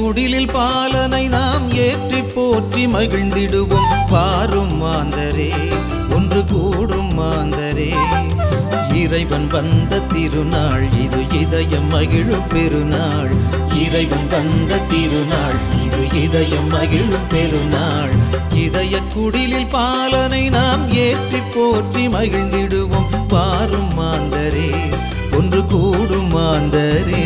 குடிலில் பாலனை நாம் ஏற்றி போற்றி மகிழ்ந்திடுவோம். வாரும் மாந்தரே, ஒன்று கூடும் மாந்தரே. இறைவன் வந்த திருநாள் இது, இதயம் மகிழும் பெருநாள். இறைவன் வந்த திருநாள் இது, இதயம் மகிழும் பெருநாள். இதய குடிலில் பாலனை நாம் ஏற்றி போற்றி மகிழ்ந்திடுவோம். வாரும் மாந்தரே, ஒன்று கூடும் மாந்தரே.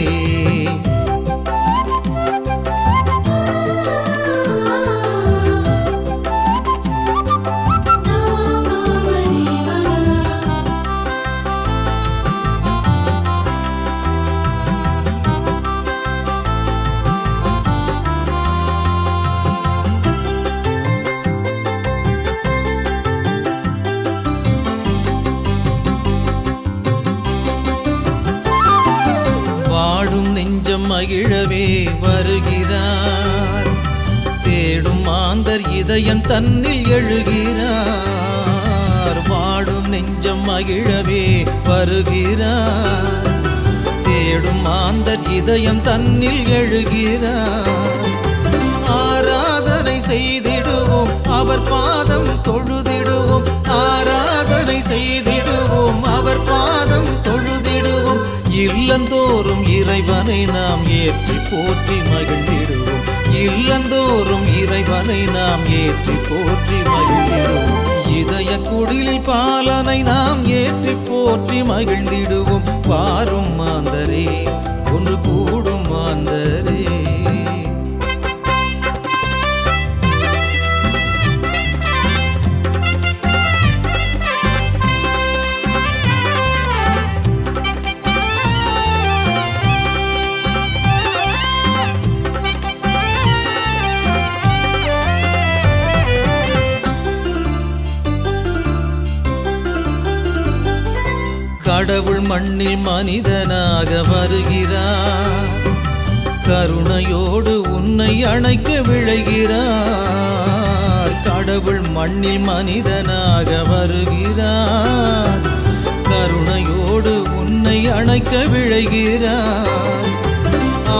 நெஞ்சம் மகிழவே வருகிறார், தேடும் மாந்தர் இதயம் தன்னில் எழுகிறார். வாடும் நெஞ்சம் மகிழவே வருகிறார், தேடும் மாந்தர் இதயம் தன்னில் எழுகிறார். ஆராதனை செய்திடுவோம், அவர் பாதம் தொழுதிடுவோம். ஆராதனை செய்திடுவோம், அவர் பாதம் தொழுதிடுவோம். இல்லந்தோறும் இறைவனை நாம் ஏற்றி போற்றி மகிழ்ந்திடுவோம். இல்லந்தோறும் இறைவனை நாம் ஏற்றி போற்றி மகிழ்ந்திடுவோம். இதய குடிலில் பாலனை நாம் ஏற்றி போற்றி மகிழ்ந்திடுவோம். வாரும் மாந்தரே, ஒன்று கூடும் மாந்தரே. கடவுள் மண்ணில் மனிதனாக வருகிறார், கருணையோடு உன்னை அணைக்க விழைகிறார். கடவுள் மண்ணில் மனிதனாக வருகிறார், கருணையோடு உன்னை அணைக்க விழைகிறார்.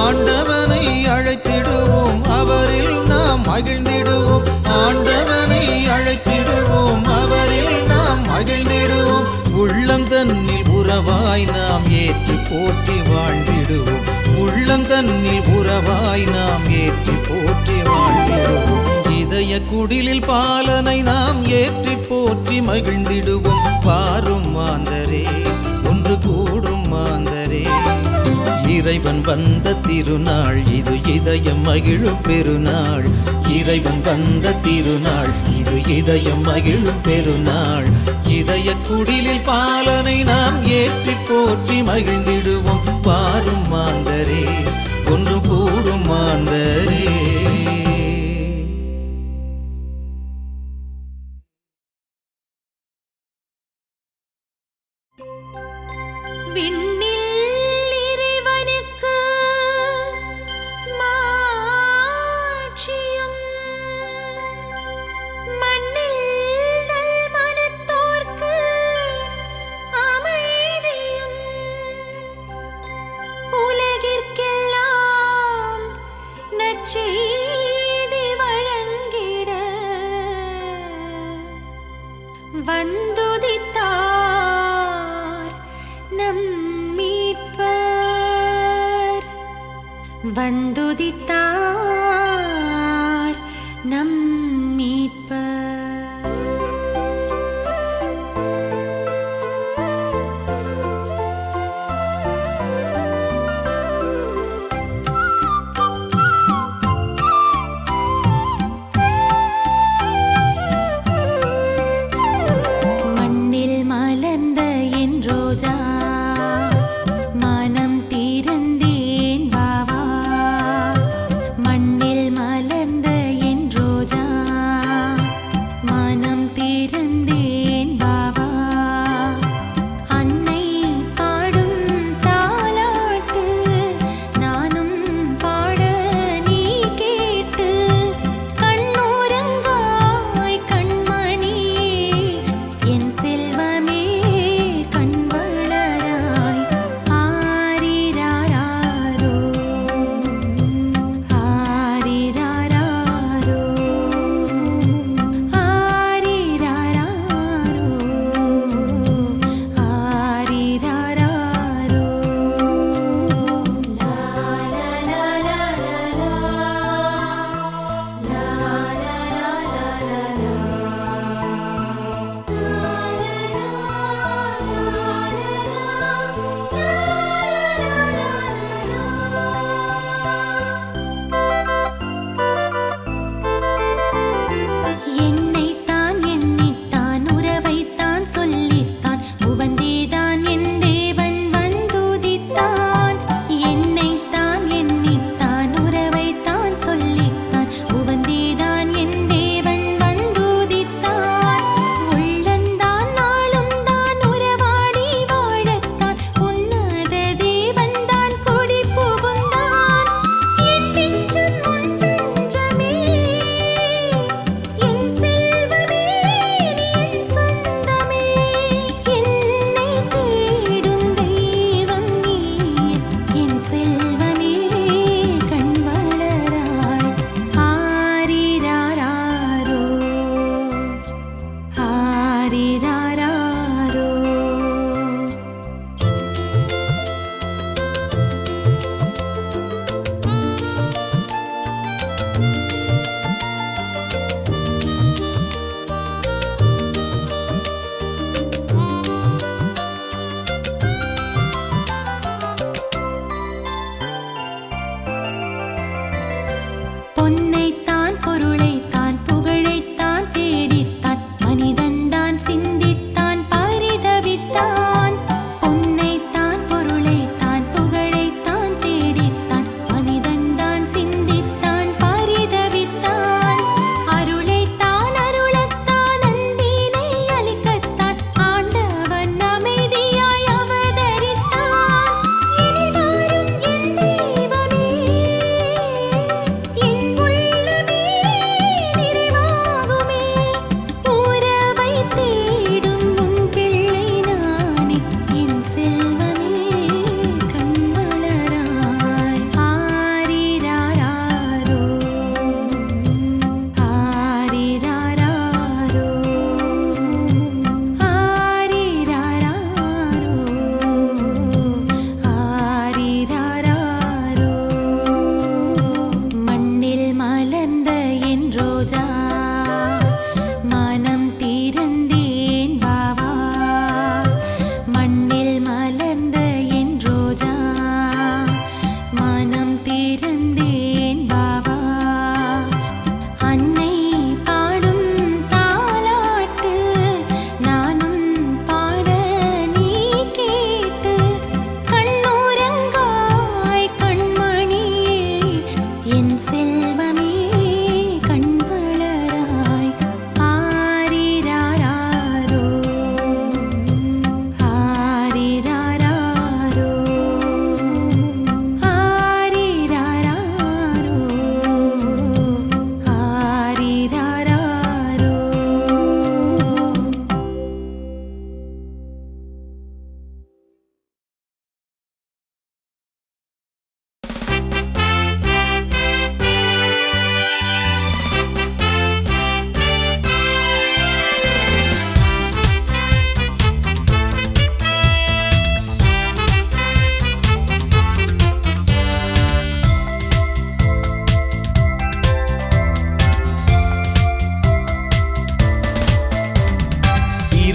ஆண்டவனை அழைத்திடுவோம், அவரில் நாம் மகிழ்ந்திடுவோம். ஆண்டவனை அழைத்திடுவோம், அவரில் நாம் மகிழ்ந்திடுவோம். உள்ளம் தன்னில் உறவாய் நாம் ஏற்றி போற்றி வாழ்ந்திடுவோம். உள்ளம் தன்னில் உறவாய் நாம் ஏற்றி போற்றி வாழ்ந்திடுவோம். இதய குடிலில் பாலனை நாம் ஏற்றி போற்றி மகிழ்ந்திடுவோம். வாரும் மாந்தரே, ஒன்று கூடும் மாந்தரே. இறைவன் வந்த திருநாள் இது, இதயம் மகிழும் பெருநாள். இறைவன் வந்த திருநாள் இது, இதயம் மகிழும் பெருநாள். இதய குடிலில் பாலனை நாம் ஏற்றி போற்றி மகிழ்ந்திடுவோம். வாரும் மாந்தரே, ஒன்று கூடும் மாந்தரே. வந்துதித்தார் நம் மீட்பர். மண்ணில் மலர்ந்த என் ரோஜா மனம் தீர்ந்தேன் பாவா.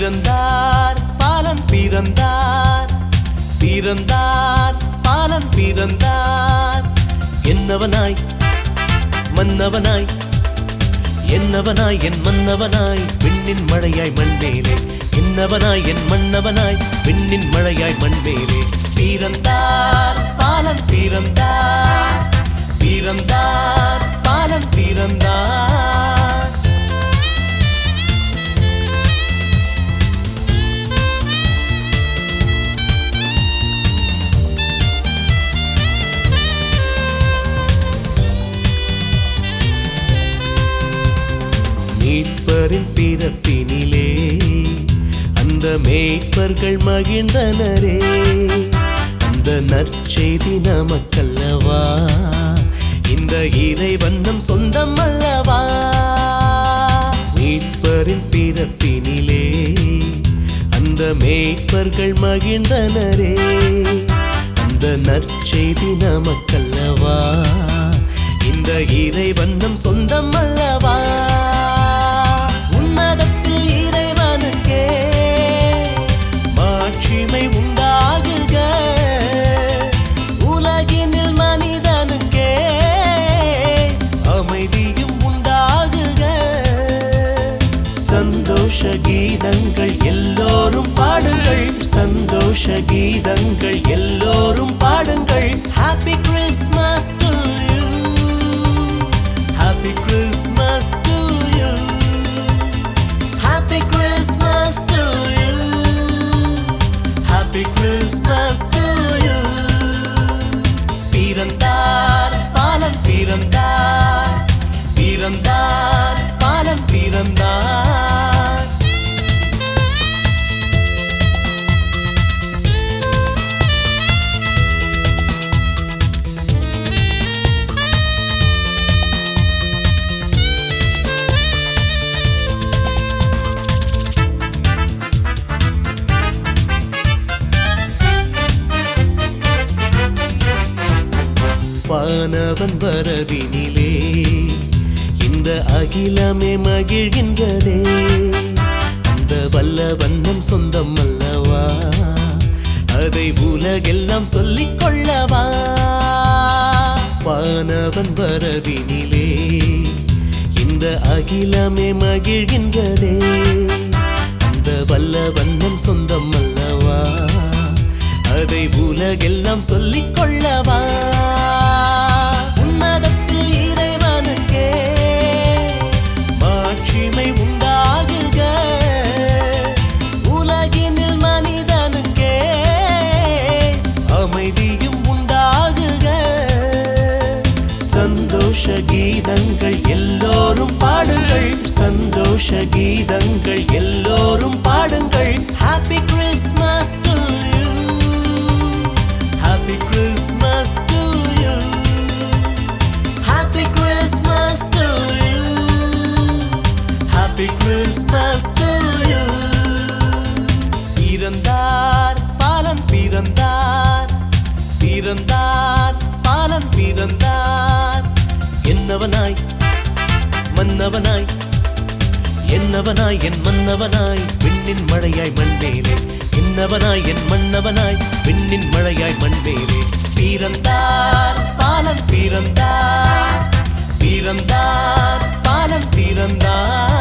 பிறந்தார் பாலன் பிறந்தார், பிறந்தார் பாலன் பிறந்தார். என்னவனாய் மன்னவனாய், என்னவனாய் என் மன்னவனாய், விண்ணின் மழையாய் மண்மேலே. என்னவனாய் என் மன்னவனாய், விண்ணின் மழையாய் மண்மேலே. பிறந்தார் பாலன் பிறந்தார், பிறந்தார் பாலன் பிறந்தார். மீட்பரின் பிறப்பினிலே அந்த மேய்ப்பர்கள் மகிழ்ந்தனரே. அந்த நற்செய்தி நமக்கல்லவா, இந்த இறைவன் நம் சொந்தம் அல்லவா. மீட்பரின் பிறப்பினிலே அந்த மேய்ப்பர்கள் மகிழ்ந்தனரே. அந்த நற்செய்தி நமக்கல்லவா, இந்த இறைவன் நம் சொந்தம் அல்லவா. உன்னதத்தில் இறைவனுக்கே மாட்சிமை உண்டாகுக, உலகினில் மனிதனுக்கே அமைதியும் உண்டாகுக. சந்தோஷ கீதங்கள் எல்லோரும் பாடுங்கள், சந்தோஷ கீதங்கள் எல்லோரும் பாடுங்கள். Happy Christmas to you, happy Christmas to you, happy Christmas to you, happy Christmas to you. பிறந்தார் பாலன் பிறந்தார், பிறந்தார் பாலன் பிறந்தார். வானவன் வரவினிலே இந்த அகிலமே மகிழ்கின்றதே. அந்த வல்லவன் நம் சொந்தம் அல்லவா, அதை உலகெல்லாம் சொல்லிக் கொள்ளவா. வானவன் வரவினிலே இந்த அகிலமே மகிழ்கின்றதே. அந்த வல்லவன் நம் சொந்தம் அல்லவா, அதை உலகெல்லாம் சொல்லிக் கொள்ளவா. உன்னதத்தில் இறைவனுக்கே மாட்சிமை உண்டாகுக, உலகினில் மனிதனுக்கே அமைதியும் உண்டாகுக. சந்தோஷ கீதங்கள் எல்லோரும் பாடுங்கள், சந்தோஷ கீதங்கள் எல்லோரும் பாடுங்கள். Happy Christmas to you, happy Christmas to you, happy Christmas to you, happy Christmas to you. பிறந்தார் பாலன் பிறந்தார், பிறந்தார் பாலன் பிறந்தார். என்னவனாய் மன்னவனாய், என்னவனாய் என் மன்னவனாய், விண்ணின் மழையாய் மண்மேலே. என்னவனாய் என் மன்னவனாய், விண்ணின் மழையாய் மண்மேலே. பிறந்தார் பாலன் பிறந்தார், பிறந்தார் பாலன் பிறந்தார்.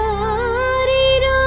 ஆராரிரோ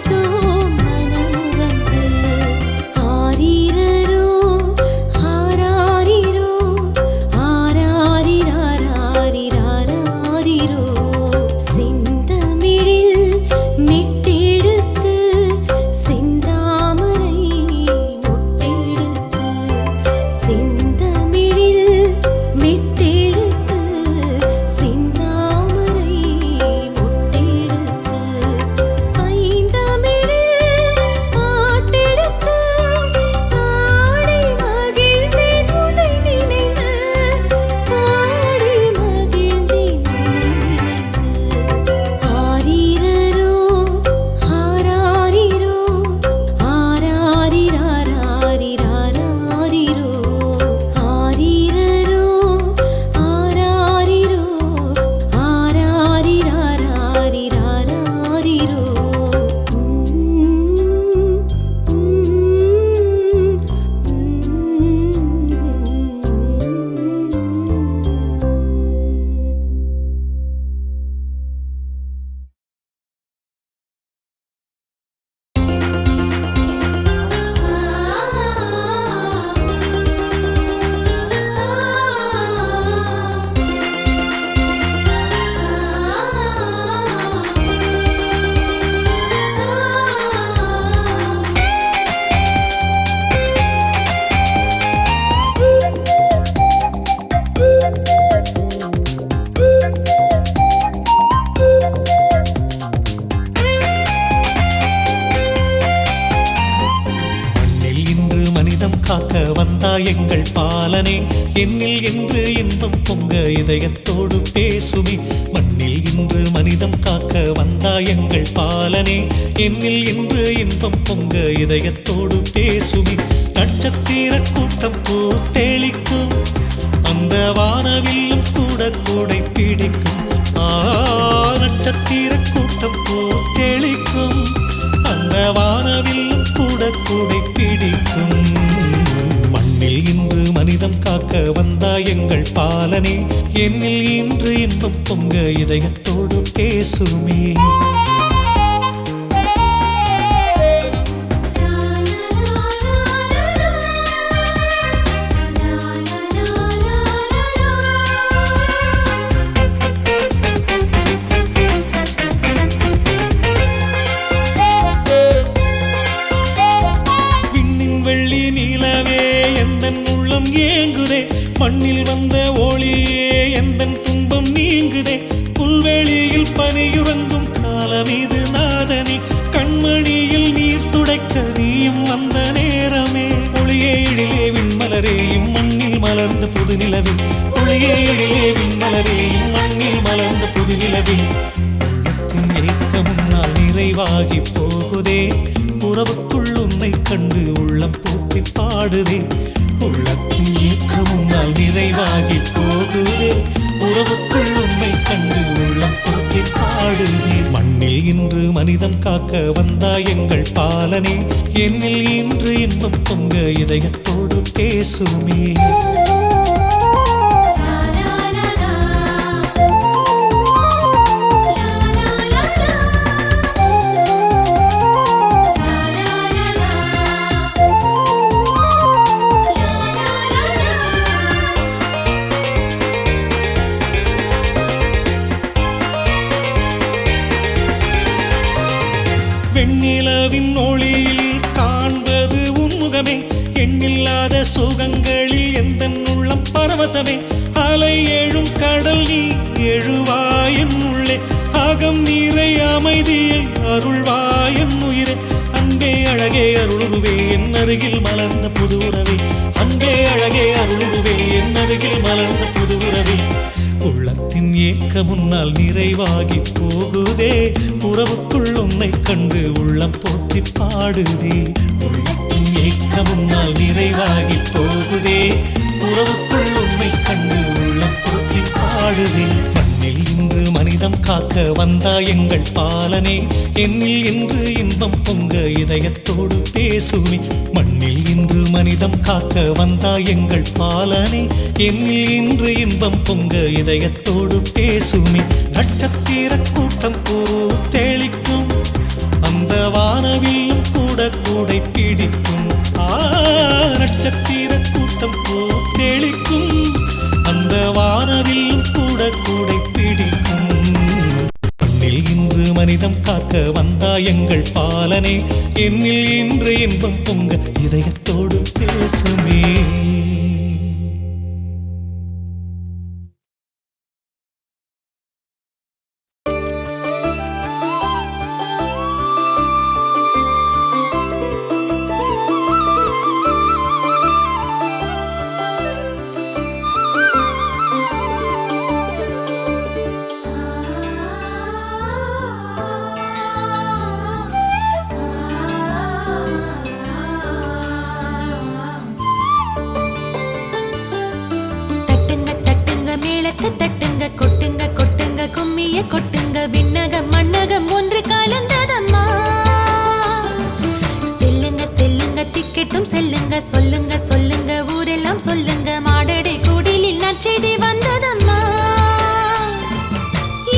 பாடிடுத்தோம் மனம் வந்து ஆரீரரோ ஆராரிரோ ஆராரிராராரிராராரிரோ செந்தமிழில் மெட்டெடுத்து செந்தாமரை மொட்டெடுத்து செந்தமிழில் மெட்டெடுத்து செந்தாமரை மொட்டெடுத்து ஐந்தமிழில் பாட்டெடுத்து ஆடி மகிழ்ந்தேன் உன்னை நினைந்து ஆடி மகிழ்ந்தேன் உன்னை நினைந்து ஆரீரரோ ஆராரிரோ ஆராரிராராரிராராரிரோ ஆரீரரோ ஆராரிரோ ஆராரிராராரிராராரிரோ மண்ணில் இன்று மனிதம் காக்க வந்தாய் எங்கள் பாலனே என்னில் என்று இன்பம் பொங்க இதயத்தோடு பேசுமே மண்ணில் இன்று மனிதம் காக்க வந்தாய் எங்கள் பாலனே என்னில் என்று இன்பம் பொங்க இதயத்தோடு பேசுமே நட்சத்திர கூட்டம் பூத்தெளிக்கும் அந்த வானவில்லும் கூட கூடை பிடிக்கும் நட்சத்திர கூட்டம் பூத்தெளிக்கும் அந்த வானவில்லும் கூட கூடை பிடிக்கும் மண்ணில் இன்று மனிதம் காக்க வந்தாய் எங்கள் பாலனே என்னில் இன்று இன்பம் பொங்க இதயத்தோடு பேசுமே விண்ணின் வெள்ளி நிலவே எந்தன் உள்ளம் ஏங்குதே மண்ணில் வந்த ஒளியே எந்தன் துன்பம் நீங்குதே புல்வெளியில் பனியுறங்கும் காலம் இது நாதனே கண்மணியில் நீர் துடைக்க நீயும் வந்த நேரமே ஒளியே எழிலே விண்மலரே இம்மண்ணில் மலர்ந்த புது நிலவே ஒளியே எழிலே விண்மலரே இம்மண்ணில் மலர்ந்த புது நிலவே உள்ளத்தின் ஏக்கம் முன்னால் நிறைவாகி போகுதே உறவுக்குள் உன்னை கண்டு உள்ளம் போற்றி பாடுதே உள்ளத்தின் ஏக்கம் முன்னால் நிறைவாகி போகுதே உறவுக்குள் உன்னை கண்டு உள்ளம் போற்றி பாடுதே மண்ணில் இன்று மனிதம் காக்க வந்தாய் எங்கள் பாலனே என்னில் இன்று இன்பம் பொங்க இதயத்தோடு பேசுமே வெண்ணிலவின் ஒளியில் காண்பது உன்முகமே எண்ணில்லாத சுகங்களில் எந்தன் உள்ளம் பரவசமே அலை எழும் கடல் நீ எழுவாயன் உள்ளே அகம் நீரை அமைதியை அருள்வாயன் உயிரே அன்பே அழகே அருளுருவே என் அருகில் மலர்ந்த புது உறவே அன்பே அழகே அருளுருவே என் அருகில் மலர்ந்த புது உறவே உள்ளத்தின் ஏக்க முன்னால் நிறைவாகி போகுதே உறவுக்குள் உன்னை கண்டு உள்ளம் போற்றி பாடுதே உள்ளத்தின் ஏக்க முன்னால் நிறைவாகி போகுதே உறவுக்குள் உன்னை கண்டு உள்ளம் போற்றி பாடுதே மண்ணில் இன்று மனிதம் காக்க வந்தாய் எங்கள் பாலனே என்னில் இன்று இன்பம் பொங்க இதயத்தோடு பேசுமே மண்ணில் இன்று மனிதம் காக்க வந்தாய் எங்கள் பாலனே என்னில் இன்று இன்பம் பொங்க இதயத்தோடு பேசுமே நட்சத்திர கூட்டம் பூத்தெளிக்கும் அந்த வான காக்க வந்தா எங்கள் பாலனே, என்னில் இன்று இன்பம் பொங்க இதயத்தோடு பேசுமே. தட்டுங்க கொட்டுங்க கொட்டுங்க கும்மிய கொட்டுங்க விண்ணகம் மண்ணகம் ஒன்று கலந்ததம்மா. செல்லுங்க செல்லுங்க திக்கெட்டும் செல்லுங்க சொல்லுங்க சொல்லுங்க ஊரெல்லாம் சொல்லுங்க மாடடை கூடிலில் நற்செய்தி வந்ததம்மா.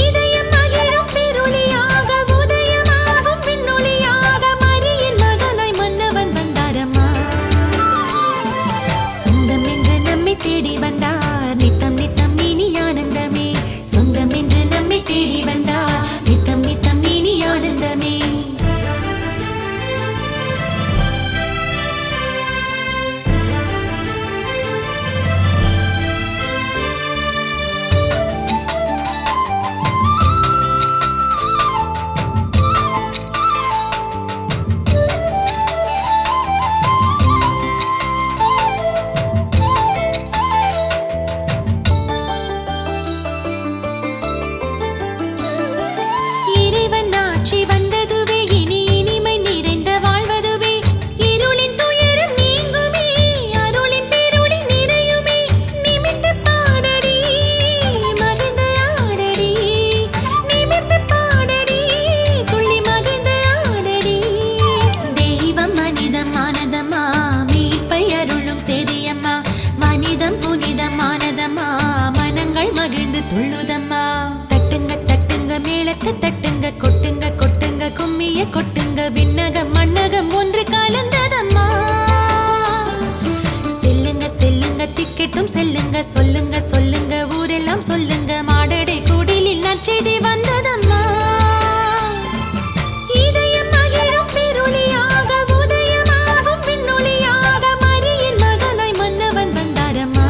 இதயம் மகிழும் பெருளியாக உதயமாகும் விண்ணொளியாக மரியின் மகனாய் மன்னவன் வந்தாரம்மா. சொந்தம் என்று நம்மை தேடி வந்தார் நித்தம் நித்தம் இனி ஆனந்தமே. சொந்தம் என்று நம்மை தேடி வந்தார் நித்தம் நித்தம் இனி ஆனந்தமே. தட்டுங்க கொட்டுங்க கொட்டுங்க கும்மிய கொட்டுங்க விண்ணகம் மண்ணகம் ஒன்று கலந்ததம்மா. செல்லுங்க செல்லுங்க திக்கெட்டும் செல்லுங்க சொல்லுங்க சொல்லுங்க ஊரெல்லாம் சொல்லுங்க மாடடை கூடிலில் நற்செய்தி வந்ததம்மா. இதயம் மகிழும் பெருளியாக உதயமாகும் விண்ணொளியாக மரியின் மகனாய் மன்னவன் வந்தாரம்மா.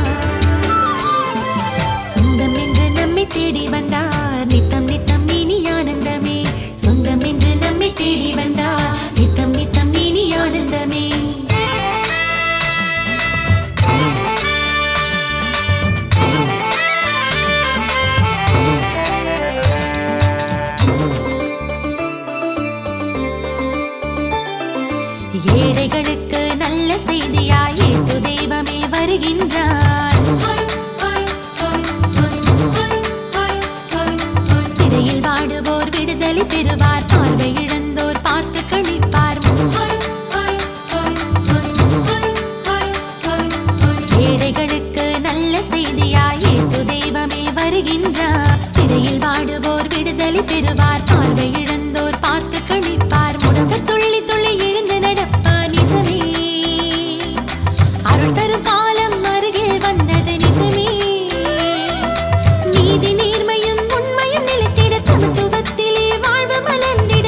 சொந்தம் என்று நம்மை தேடி வந்தார் நித்தம் நித்தம் இனி ஆனந்தமே. சொந்தம் என்று நம்மை தேடி வந்தார் நித்தம் நித்தம் இனி ஆனந்தமே. ஏழைகளுக்கு நல்ல செய்தியாய் இயேசு தெய்வமே வருகின்றார். சிறையில் வாடுவோர் விடுதலை பெறுவார், பார்வை இழந்தோர் பார்த்து கழிப்பார். ஏழைகளுக்கு நல்ல செய்தியாய் இயேசு தெய்வமே வருகின்றார். சிறையில் வாடுவோர் விடுதலை பெறுவார், பார்வை இழந்தோர் பார்த்து கழிப்பார். முடவர் துள்ளி துள்ளி எழுந்து நடப்பார் நிஜமே. அருள் தரும் காலம் அருகில் வந்தது நிஜமே. நீதி நேர்மையும் உண்மையும் நிலைத்திட சமத்துவத்திலே வாழ்வு மலர்ந்திட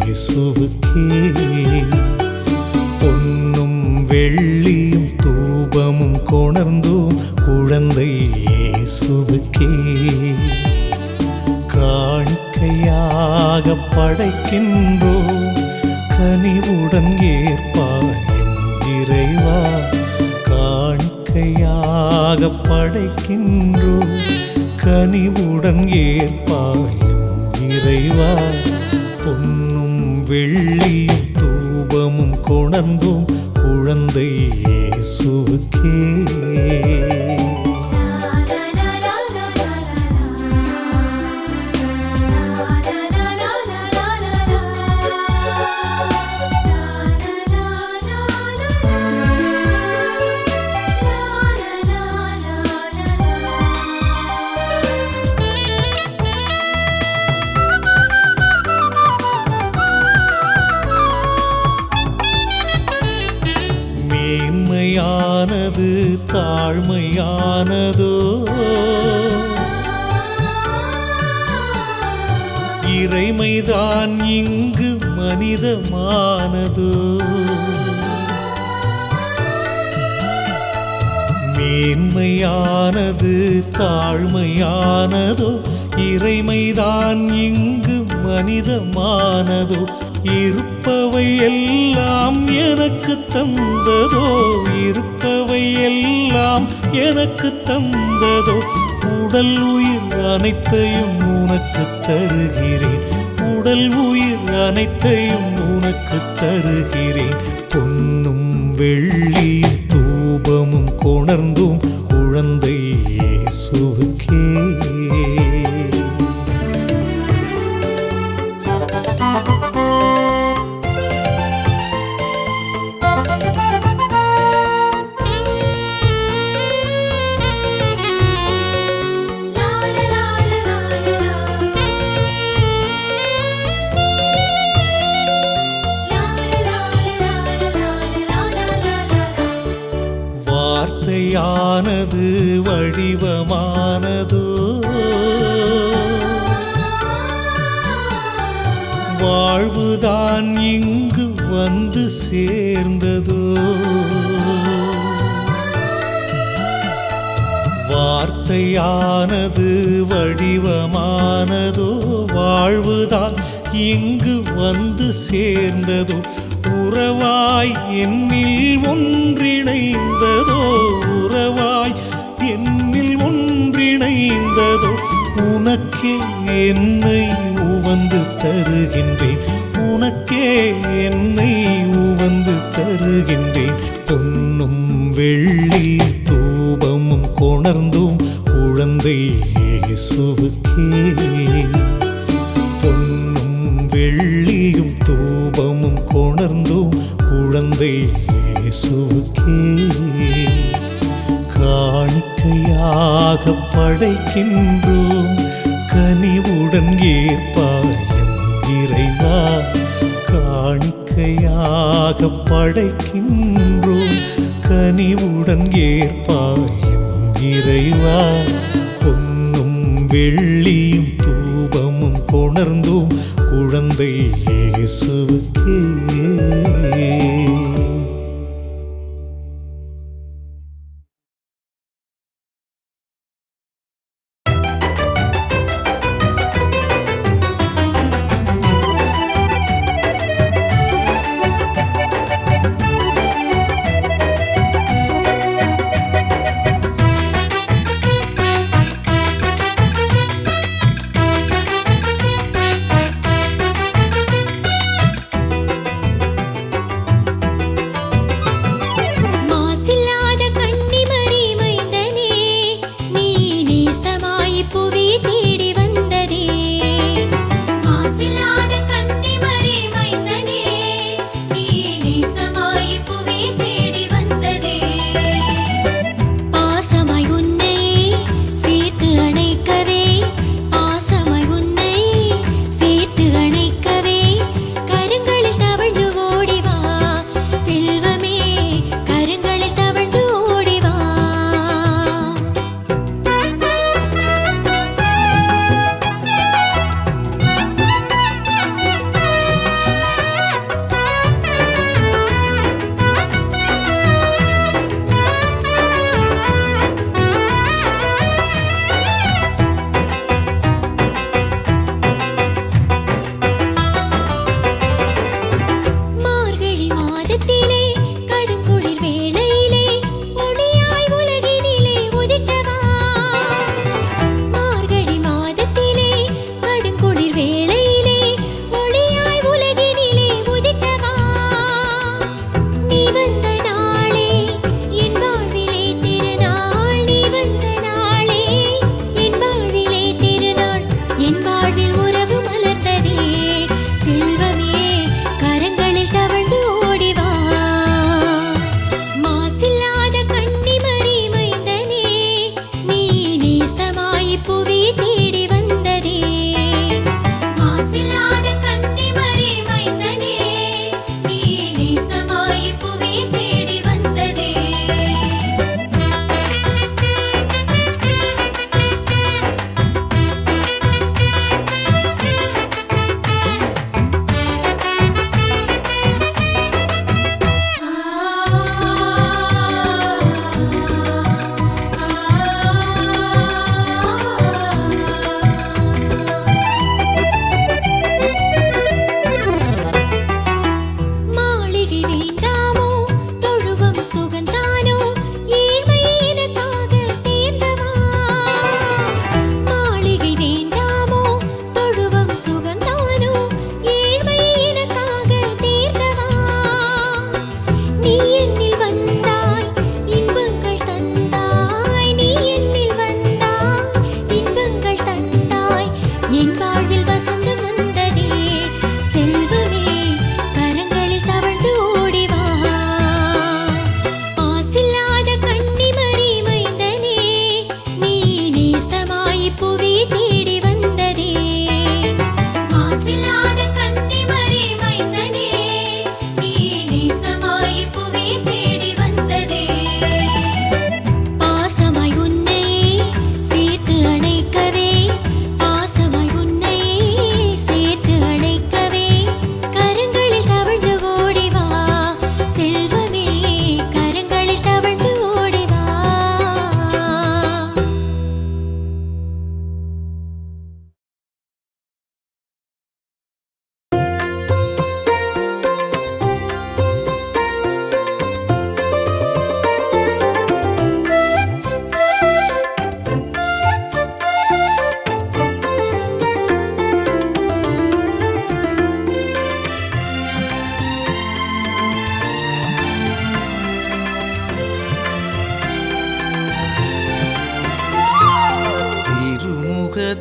இயேசுவுக்கே பொன்னும் வெள்ளியும் தூபமும் கொணர்ந்தோம் குழந்தை இயேசுவுக்கே காணிக்கையாக படைக்கின்றோம் கனிவுடன் ஏற்பாயும் இறைவா காணிக்கையாக படைக்கின்றோம் கனிவுடன் ஏற்பாயும் இறைவா பொன்னும் வெள்ளியும் தூபமும் கொணர்ந்தோம் குழந்தை இயேசுவுக்கே மேன்மையானது தாழ்மையானதோ இறைமைதான் இங்கு மனிதமானதோ மேன்மையானது தாழ்மையானதோ இறைமைதான் இங்கு மனிதமானதோ இருப்பவை எல்லாம் எனக்கு தந்ததோ இருப்பவை எல்லாம் எனக்கு தந்ததோ உடல் உயிர் அனைத்தையும் உனக்கு தருகிறேன் உடல் உயிர் அனைத்தையும் உனக்கு தருகிறேன் பொன்னும் வெள்ளியும் தூபமும் கொணர்ந்தும் குழந்தை இயேசுவுக்கே வார்த்தையானது வடிவமானதோ வாழ்வுதான் இங்கு வந்து சேர்ந்ததோ வார்த்தையானது வடிவமானதோ வாழ்வுதான் இங்கு வந்து சேர்ந்ததோ உறவாய் என்னில் ஒன்றிணைந்ததோ உறவாய் என்னில் ஒன்றிணைந்ததோ உனக்கே என்னை உவந்து தருகின்றேன் உனக்கே என்னை உவந்து தருகின்றேன் பொன்னும் வெள்ளி தூபமும் கொணர்ந்தும் குழந்தை இயேசுவுக்கே பொன்னும் வெள்ளியும் தூபமும் கொணர்ந்தும் குழந்தை இயேசுவுக்கே காணிக்கையாக படைக்கின்றோம் கனிவுடன் ஏற்பாயும் இறைவா காணிக்கையாக படைக்கின்றோம் கனிவுடன் ஏற்பாயும் இறைவா பொன்னும் வெள்ளியும் தூபமும் கொணர்ந்தும் குழந்தை இயேசுவுக்கே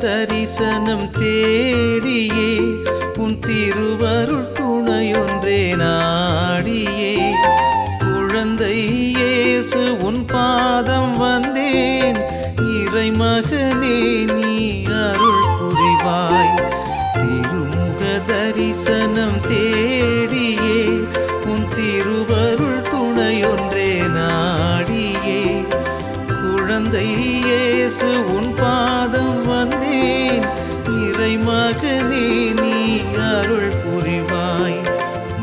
தரிசனம் தேடியே உன் திருவருள் துணையொன்றே நாடியே குழந்தை இயேசு உன் பாதம் வந்தேன் இறைமகனே நீ அருள் புரிவாய் திருமுக தரிசனம் தேடியே உன் திருவருள் துணையொன்றே நாடியே குழந்தை இயேசு உன் பாதம் வந்தேன் இறைமகனே நீ அருள் புரிவாய்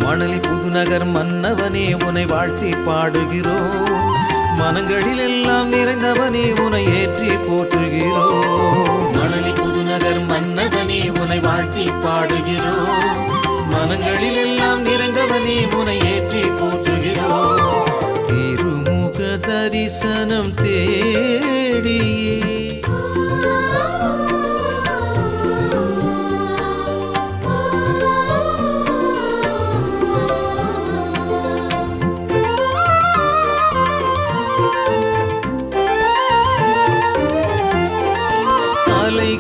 மணலி புதுநகர் மன்னவனே உனை வாழ்த்தி பாடுகிறோம் மனங்களில் எல்லாம் நிறைந்தவனே உனை ஏற்றி போற்றுகிறோம் மணலி புதுநகர் மன்னவனே உனை வாழ்த்தி பாடுகிறோம் மனங்களில் எல்லாம் நிறைந்தவனே உனை ஏற்றி போற்றுகிறோம் திருமுக தரிசனம் தேடியே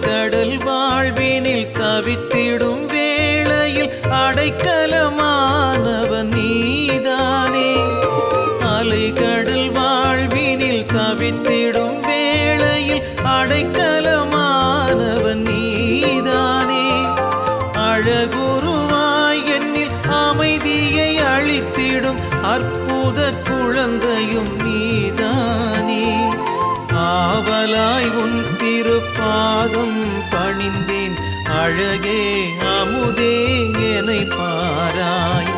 கடல் வாழ்வினில் தவித்திடும் வேளையில் அடைக்கலமானவன் நீதானே அலைகடல் வாழ்வினில் தவித்திடும் வேளையில் அடைக்கலமானவன் நீதானே அழகுருவாய் என்னில் அமைதியை அளித்திடும் அற்புத குழந்தையும் நீதானே ஆவலாய் உன் திருப்பாதம் பணிந்தேன் அழகே அமுதே என்னை பாராய்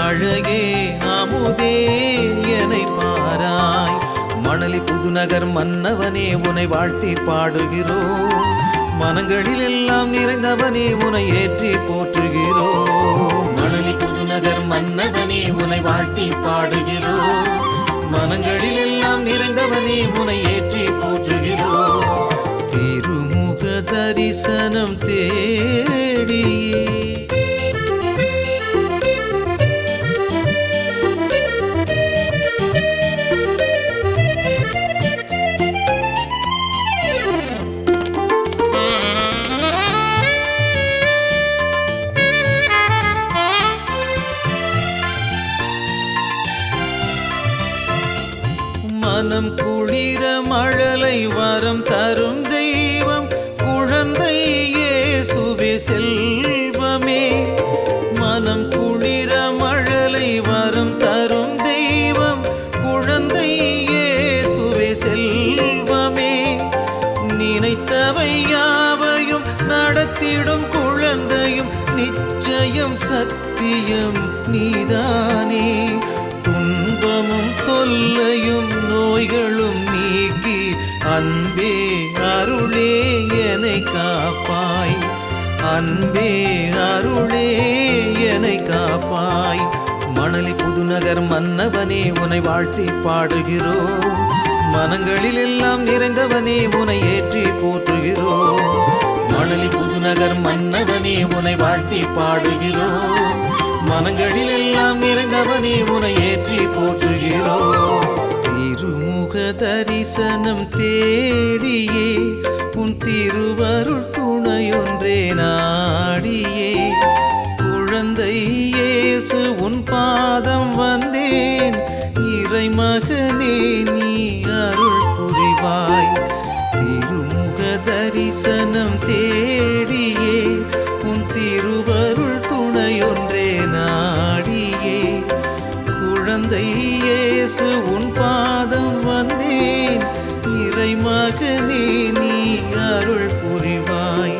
அழகே அமுதே என்னை பாராய் மணலி புதுநகர் மன்னவனே உனை வாழ்த்தி பாடுகிறோம் மனங்களில் எல்லாம் நிறைந்தவனே உனை ஏற்றி போற்றுகிறோம் மணலி புதுநகர் மன்னவனே உனை வாழ்த்தி பாடுகிறோம் மனங்களில் எல்லாம் நிறைந்தவனே உனை ஏற்றி போற்றுகிறோம் திருமுக தரிசனம் தேடியே மனம் குளிர மழலை வரம் தரும் தெய்வம் குழந்தை இயேசுவே செல்வமே மனம் குளிர மழலை வரம் தரும் தெய்வம் குழந்தை இயேசுவே செல்வமே நினைத்தவை யாவையும் நடத்திடும் குழந்தையும் நிச்சயம் சத்தியம் நீதானே துன்பமும் தொல்லையும் நோய்களும் நீக்கி அன்பே அருளே என்னை காப்பாய் அன்பே அருளே என்னை காப்பாய் மணலி புதுநகர் மன்னவனே உனை வாழ்த்தி பாடுகிறோம் மனங்களில் எல்லாம் நிறைந்தவனே உனை ஏற்றி போற்றுகிறோம் மணலி புதுநகர் மன்னவனே உனை வாழ்த்தி பாடுகிறோம் மனங்களில் எல்லாம் நிறைந்தவனே உனை ஏற்றி போற்றுகிறோம் திருமுக தரிசனம் தேடியே உன் திருவருள் துணையொன்றே நாடியே குழந்தை இயேசு உன் பாதம் வந்தேன் இறைமகனே நீ அருள் புரிவாய் திருமுக தரிசனம் தேடியே உன் திருவருள் துணையொன்றே நாடியே குழந்தை இயேசு உன் பாதம் வந்தேன் இறைமகனே நீ அருள் புரிவாய்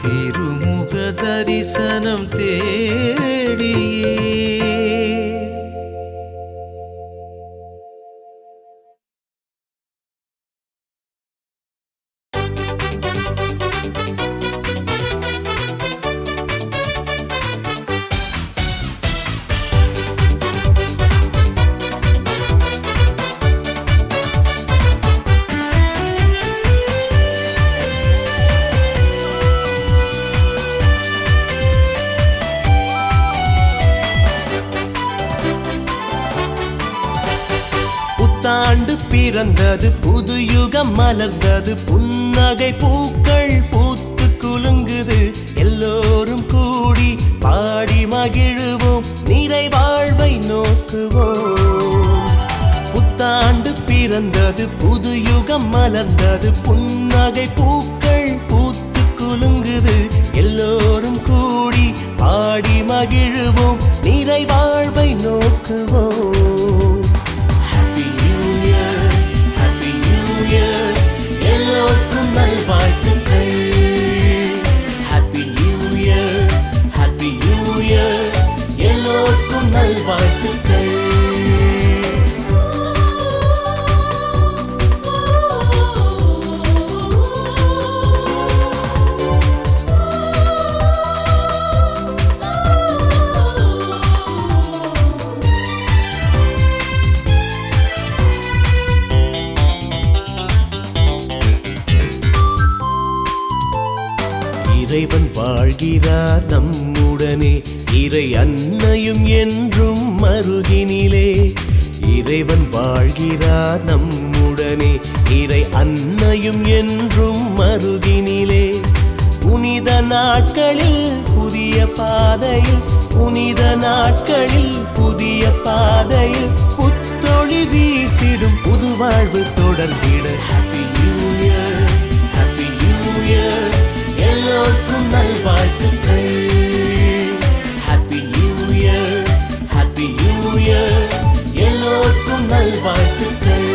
திருமுக தரிசனம் தேடியே பிறந்தது புது யுகம் மலர்ந்தது புன்னகை பூக்கள் பூத்து குலுங்குது எல்லோரும் கூடி பாடி மகிழுவோம் நிறை வாழ்வை நோக்குவோம் புத்தாண்டு பிறந்தது புது யுகம் மலர்ந்தது புன்னகை பூக்கள் பூத்து குலுங்குது எல்லோரும் கூடி பாடி மகிழுவோம் நிறை வாழ்வை நோக்குவோம் happy new year happy new year எல்லோருக்கும் நல்வாழ்த்துக்கள் happy new year happy new year எல்லோருக்கும் நல்வாழ்த்துக்கள் இறைவன் வாழ்கிறார் நம்முடனே இறை அன்னையும் என்றும் மருகினிலே இறைவன் வாழ்கிறார் நம்முடனே இறை அன்னையும் என்றும் மருகினிலே புனித நாட்களில் புதிய பாதையில் புனித நாட்களில் புதிய பாதையில் புத்தொளி வீசிடும் புது வாழ்வு தொடர்ந்திட happy new year happy new year எல்லோருக்கும் நல்வாழ்த்துக்கள் happy new year happy new year எல்லோருக்கும் நல்வாழ்த்துக்கள்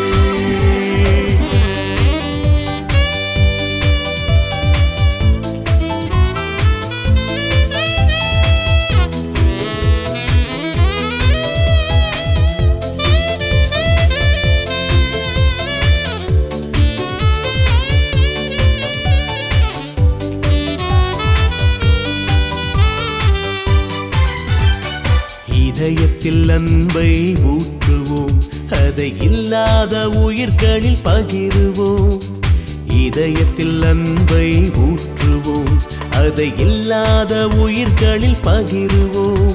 இதயத்தில் அன்பை ஊற்றுவோம் அதை இல்லாத உயிர்களில் பகிருவோம் இதயத்தில் அன்பை ஊற்றுவோம் அதை இல்லாத உயிர்களில் பகிருவோம்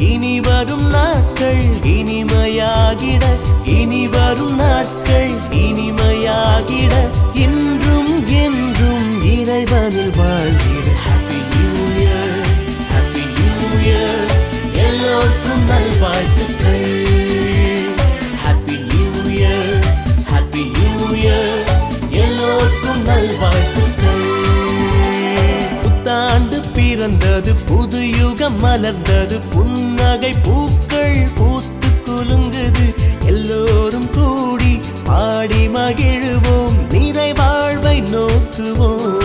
இனி வரும் நாட்கள் இனிமையாகிட இனி வரும் நாட்கள் இனிமையாகிட இன்றும் என்றும் இறைவனில் வாழ்கிட happy new year happy new year எல்லோருக்கும் நல்வாழ்த்துக்கள் happy new year happy new year எல்லோருக்கும் நல்வாழ்த்துக்கள் புத்தாண்டு பிறந்தது புது யுகம் மலர்ந்தது புன்னகை பூக்கள் பூத்து குலுங்குது எல்லோரும் கூடி பாடி மகிழுவோம் நிறை வாழ்வை நோக்குவோம்